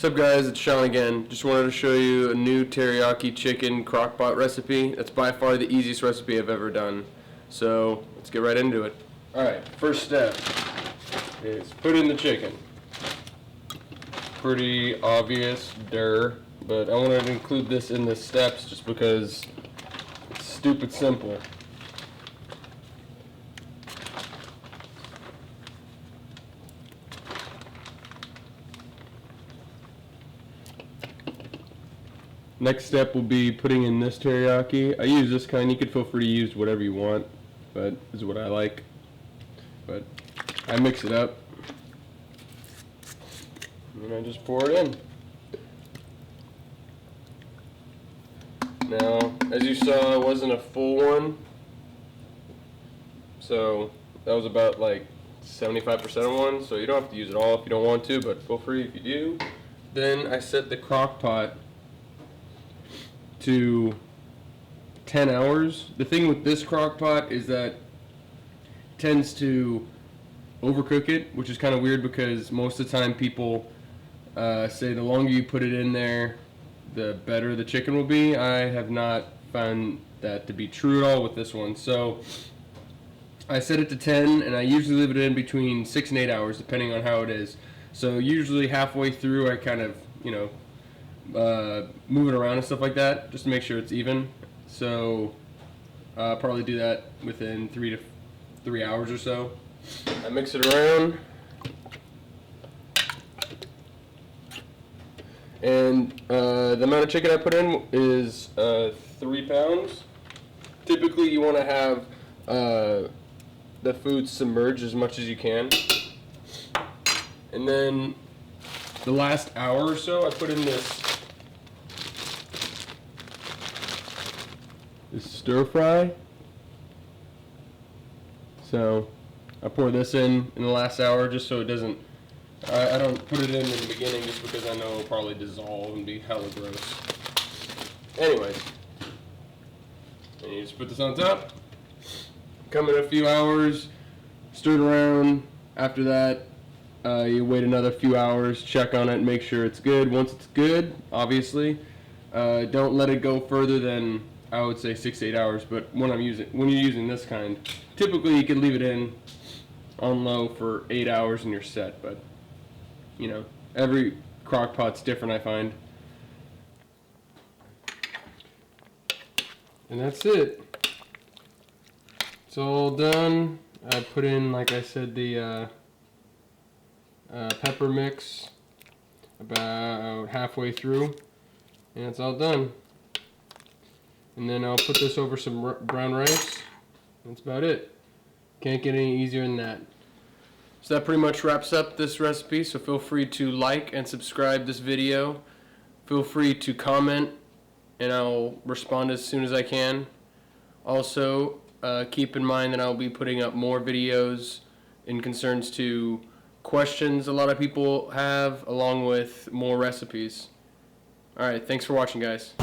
What's up guys, it's Sean again. Just wanted to show you a new teriyaki chicken crockpot recipe. That's by far the easiest recipe I've ever done. So let's get right into it. Alright, first step is put in the chicken. Pretty obvious, but I wanted to include this in the steps just because it's stupid simple. Next step will be putting in this teriyaki. I use this kind. You could feel free to use whatever you want, but this is what I like. But I mix it up, and I just pour it in. Now, as you saw, it wasn't a full one, so that was about like 75% of one, so you don't have to use it all if you don't want to, but feel free if you do. Then I set the crock pot to 10 hours. The thing with this crock pot is that it tends to overcook it, which is kind of weird because most of the time people say the longer you put it in there, the better the chicken will be. I have not found that to be true at all with this one. So I set it to 10, and I usually leave it in between 6 and 8 hours depending on how it is. So usually halfway through I kind of, move it around and stuff like that just to make sure it's even. So I'll probably do that within 3 hours or so. I mix it around, and the amount of chicken I put in is 3 pounds. Typically you want to have the food submerged as much as you can, and then the last hour or so I put in this stir fry. So I pour this in the last hour just so it doesn't, I don't put it in the beginning just because I know it'll probably dissolve and be hella gross. Anyways, and you just put this on top, come in a few hours, stir it around. After that, you wait another few hours, check on it, make sure it's good. Once it's good, obviously, don't let it go further than, I would say, 6 to 8 hours. But when you're using this kind, typically you can leave it in on low for 8 hours and you're set. But every crock pot's different, I find. And that's it. It's all done. I put in, like I said, the pepper mix about halfway through, and it's all done. And then I'll put this over some brown rice. That's about it. Can't get any easier than that. So that pretty much wraps up this recipe, so feel free to like and subscribe this video. Feel free to comment and I'll respond as soon as I can. Also, keep in mind that I'll be putting up more videos in concerns to questions a lot of people have, along with more recipes. Alright, thanks for watching, guys.